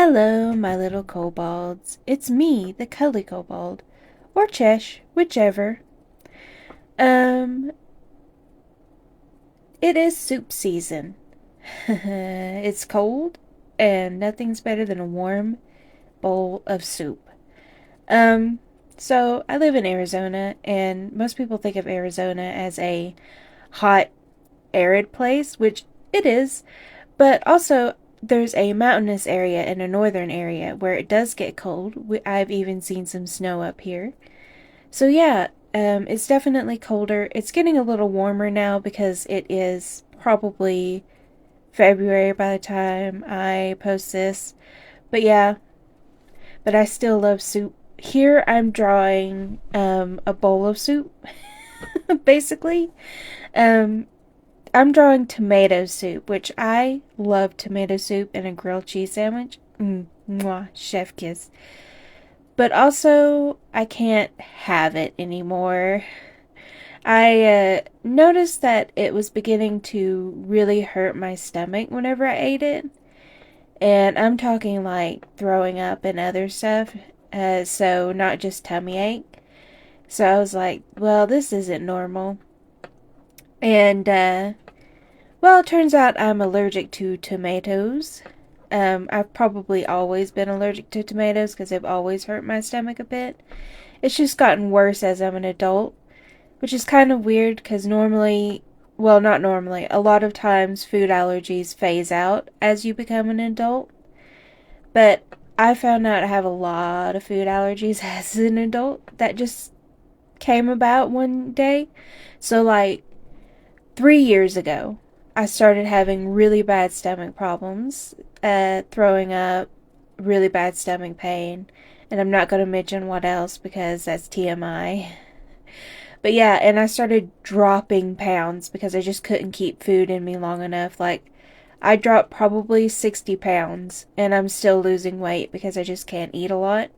Hello, my little kobolds. It's me, the Cully Kobold. Or Chesh, whichever. Um, it is soup season. It's cold, and nothing's better than a warm bowl of soup. Um, so I live in Arizona, and most people think of Arizona as a hot, arid place, which it is, but also there's a mountainous area and a northern area where it does get cold. I've even seen some snow up here. So yeah, it's definitely colder. It's getting a little warmer now because it is probably February by the time I post this. But yeah, but I still love soup. Here I'm drawing a bowl of soup, basically. Um, I'm drawing tomato soup, which I love tomato soup and a grilled cheese sandwich. Mwah, chef kiss. But also, I can't have it anymore. I noticed that it was beginning to really hurt my stomach whenever I ate it. And I'm talking like throwing up and other stuff. So, not just tummy ache. So, I was like, well, this isn't normal. And, well, it turns out I'm allergic to tomatoes. I've probably always been allergic to tomatoes because they've always hurt my stomach a bit. It's just gotten worse as I'm an adult, which is kind of weird because normally, well, not normally, a lot of times food allergies phase out as you become an adult. But I found out I have a lot of food allergies as an adult that just came about one day. So, like, 3 years ago, I started having really bad stomach problems, throwing up, really bad stomach pain, and I'm not going to mention what else because that's TMI. But yeah, and I started dropping pounds because I just couldn't keep food in me long enough. Like, I dropped probably 60 pounds, and I'm still losing weight because I just can't eat a lot.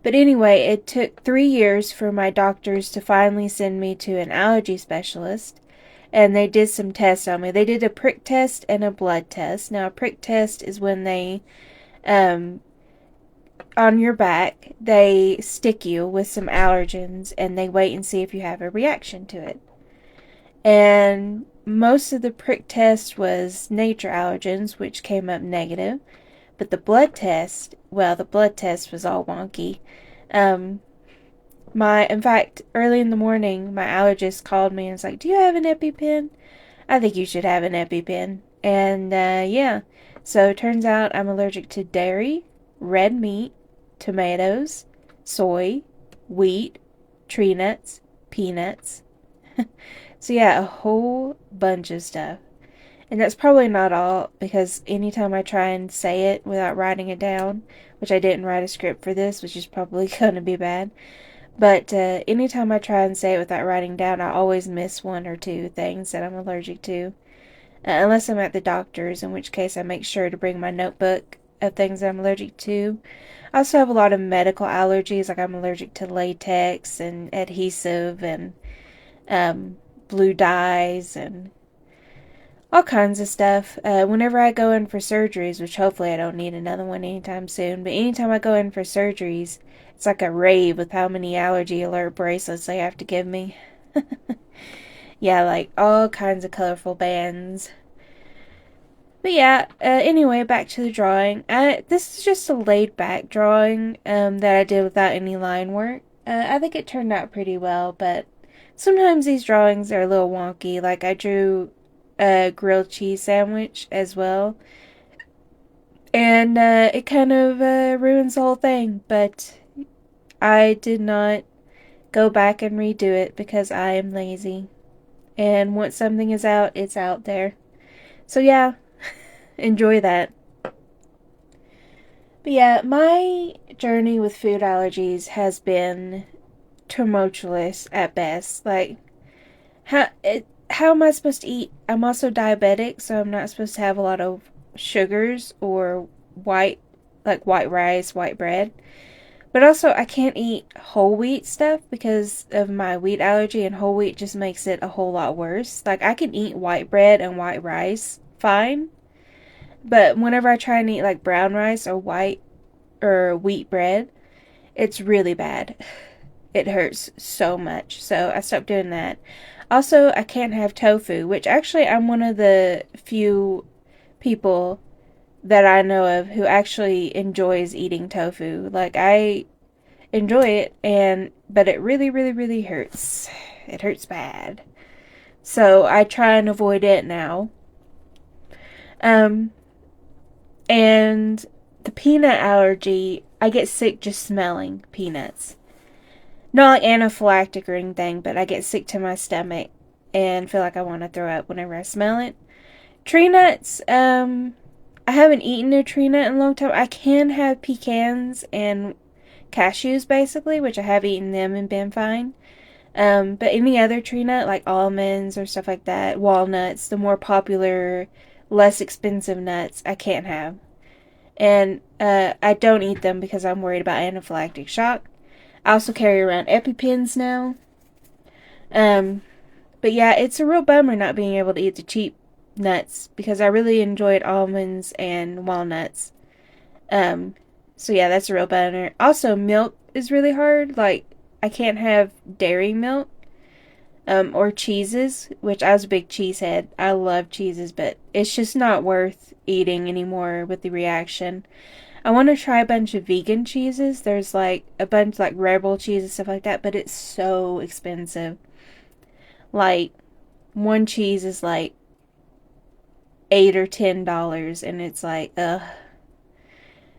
But anyway, it took 3 years for my doctors to finally send me to an allergy specialist, and they did some tests on me. They did a prick test and a blood test. Now, a prick test is when they, um, on your back, they stick you with some allergens and they wait and see if you have a reaction to it. And most of the prick test was nature allergens, which came up negative. But the blood test, well, the blood test was all wonky. Um, in fact, early in the morning, my allergist called me and was like, "Do you have an EpiPen? I think you should have an EpiPen." And yeah, so it turns out I'm allergic to dairy, red meat, tomatoes, soy, wheat, tree nuts, peanuts. So yeah, a whole bunch of stuff. And that's probably not all because anytime I try and say it without writing it down, which I didn't write a script for this, which is probably going to be bad, but anytime I try and say it without writing down, I always miss one or two things that I'm allergic to. Unless I'm at the doctor's, in which case I make sure to bring my notebook of things I'm allergic to. I also have a lot of medical allergies, like I'm allergic to latex and adhesive and um, blue dyes and all kinds of stuff. Whenever I go in for surgeries, which hopefully I don't need another one anytime soon, but anytime I go in for surgeries, it's like a rave with how many allergy alert bracelets they have to give me. Yeah, like all kinds of colorful bands. But yeah, anyway, back to the drawing. This is just a laid back drawing that I did without any line work. I think it turned out pretty well, but sometimes these drawings are a little wonky. Like I drew a grilled cheese sandwich as well, and it kind of ruins the whole thing, but I did not go back and redo it because I am lazy. And once something is out, it's out there. So yeah, enjoy that. But yeah, my journey with food allergies has been tumultuous at best. Like, how am I supposed to eat? I'm also diabetic, so I'm not supposed to have a lot of sugars or white, like white rice, white bread. But also, I can't eat whole wheat stuff because of my wheat allergy, and whole wheat just makes it a whole lot worse. Like, I can eat white bread and white rice fine, But whenever I try and eat like brown rice or white or wheat bread, it's really bad. It hurts so much. So I stopped doing that. Also, I can't have tofu, which actually I'm one of the few people that I know of who actually enjoys eating tofu. Like I enjoy it and but it really really hurts. It hurts bad. So I try and avoid it now. Um and the peanut allergy, I get sick just smelling peanuts. Not like anaphylactic or anything, but I get sick to my stomach and feel like I want to throw up whenever I smell it. Tree nuts, I haven't eaten a tree nut in a long time. I can have pecans and cashews basically, which I have eaten them and been fine. But any other tree nut, like almonds or stuff like that, walnuts, the more popular, less expensive nuts, I can't have. And I don't eat them because I'm worried about anaphylactic shock. I also carry around EpiPens now. Um, but yeah, it's a real bummer not being able to eat the cheap nuts because I really enjoyed almonds and walnuts. Um, so yeah, that's a real bummer. Also, milk is really hard. Like, I can't have dairy milk, or cheeses, which I was a big cheesehead. I love cheeses, but it's just not worth eating anymore with the reaction. I want to try a bunch of vegan cheeses. There's like a bunch like Rebel cheese and stuff like that, but it's so expensive. Like one cheese is like $8 or $10, and it's like ugh.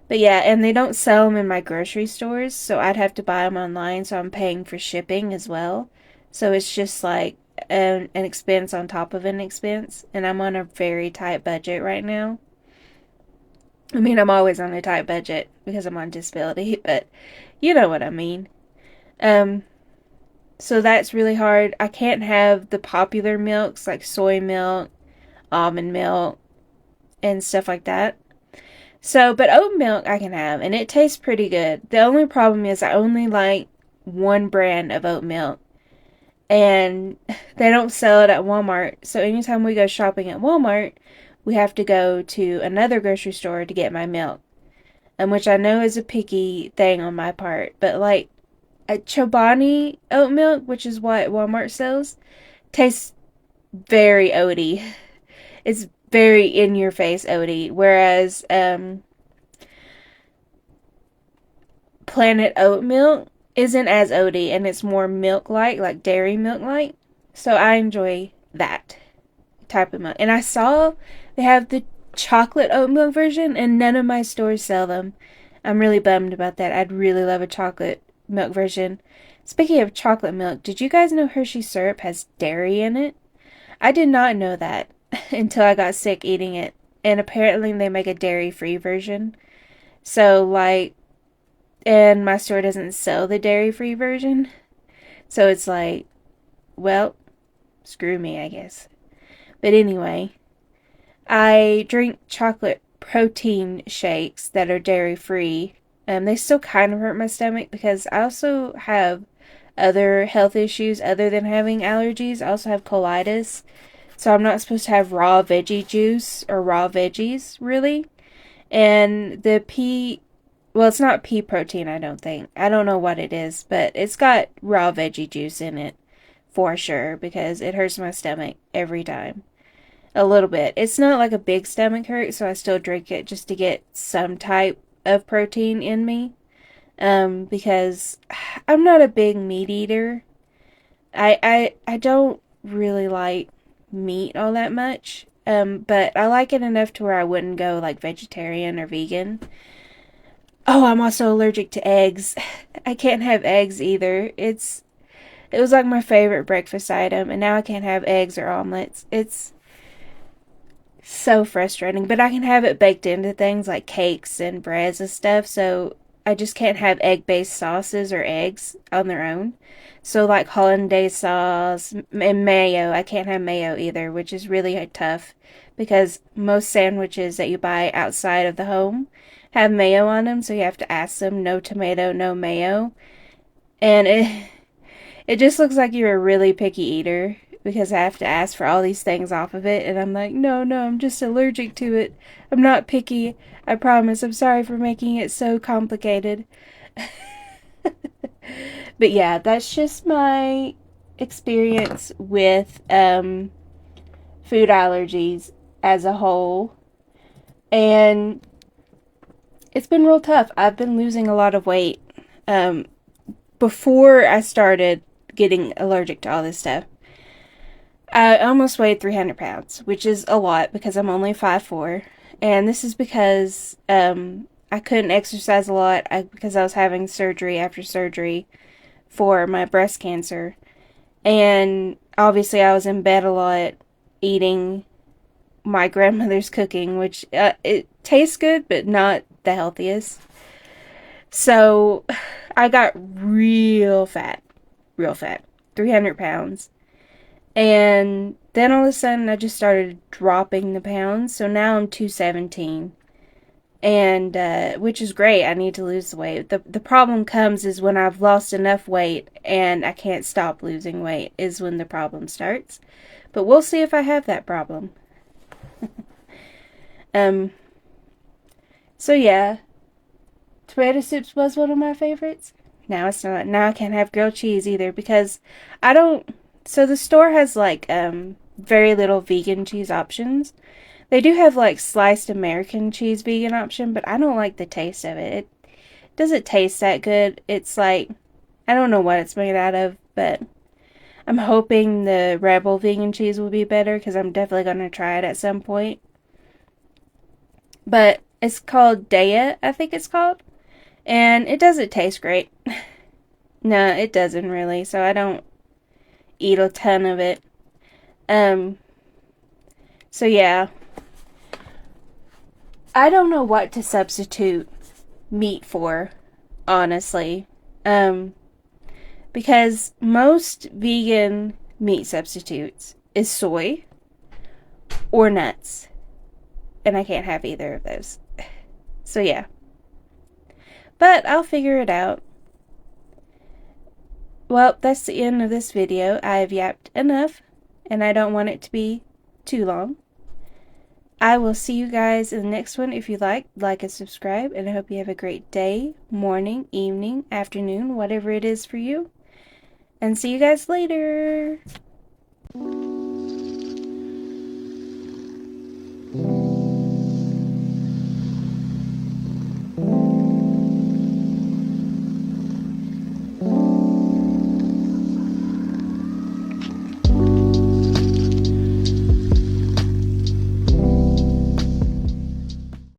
But yeah, and they don't sell them in my grocery stores, so I'd have to buy them online. So I'm paying for shipping as well. So it's just like an expense on top of an expense, and I'm on a very tight budget right now. I mean, I'm always on a tight budget because I'm on disability, but you know what I mean. Um, so that's really hard. I can't have the popular milks like soy milk, almond milk, and stuff like that. So, but oat milk I can have, and it tastes pretty good. The only problem is I only like one brand of oat milk, and they don't sell it at Walmart. So anytime we go shopping at Walmart, we have to go to another grocery store to get my milk, and which I know is a picky thing on my part. But like a Chobani oat milk, which is what Walmart sells, tastes very oaty. It's very in your face oaty, whereas Planet Oat milk isn't as oaty and it's more milk like dairy milk like. So I enjoy that type of milk. And I saw they have the chocolate oat milk version and none of my stores sell them. I'm really bummed about that. I'd really love a chocolate milk version. Speaking of chocolate milk, did you guys know Hershey syrup has dairy in it? I did not know that until I got sick eating it. And apparently they make a dairy-free version. So like and my store doesn't sell the dairy-free version. So it's like, well, screw me, I guess. But anyway, I drink chocolate protein shakes that are dairy-free. They still kind of hurt my stomach because I also have other health issues other than having allergies. I also have colitis. So I'm not supposed to have raw veggie juice or raw veggies, really. And the well, it's not pea protein, I don't think. I don't know what it is, but it's got raw veggie juice in it for sure because it hurts my stomach every time. A little bit. It's not like a big stomach hurt, so I still drink it just to get some type of protein in me. Because I'm not a big meat eater. I don't really like meat all that much. But I like it enough to where I wouldn't go like vegetarian or vegan. Oh, I'm also allergic to eggs. I can't have eggs either. It was like my favorite breakfast item, and now I can't have eggs or omelets. It's so frustrating, but I can have it baked into things like cakes and breads and stuff, so I just can't have egg-based sauces or eggs on their own. So like hollandaise sauce and mayo, I can't have mayo either, which is really tough because most sandwiches that you buy outside of the home have mayo on them, so you have to ask them no tomato, no mayo. And it just looks like you're a really picky eater because I have to ask for all these things off of it. And I'm like, no, I'm just allergic to it. I'm not picky. I promise. I'm sorry for making it so complicated. But yeah, that's just my experience with food allergies as a whole. And it's been real tough. I've been losing a lot of weight before I started getting allergic to all this stuff. I almost weighed 300 pounds, which is a lot because I'm only 5'4". And this is because I couldn't exercise a lot because I was having surgery after surgery for my breast cancer. And obviously I was in bed a lot eating my grandmother's cooking, which it tastes good, but not the healthiest. So I got real fat, 300 pounds. And then all of a sudden I just started dropping the pounds. So now I'm 217. And which is great. I need to lose the weight. The problem comes is when I've lost enough weight and I can't stop losing weight is when the problem starts. But we'll see if I have that problem. So yeah, tomato soup was one of my favorites. Now it's not. Now I can't have grilled cheese either because I don't. So the store has like very little vegan cheese options. They do have like sliced American cheese vegan option, but I don't like the taste of it. It doesn't taste that good. It's like, I don't know what it's made out of, but I'm hoping the Rebel vegan cheese will be better because I'm definitely going to try it at some point. But it's called Daya, I think it's called. And it doesn't taste great. No, it doesn't really. So I don't eat a ton of it. So yeah. I don't know what to substitute meat for, honestly. Because most vegan meat substitutes is soy or nuts. And I can't have either of those. So yeah. But I'll figure it out. Well, that's the end of this video. I've yapped enough, and I don't want it to be too long. I will see you guys in the next one. If you like and subscribe, and I hope you have a great day, morning, evening, afternoon, whatever it is for you. And see you guys later.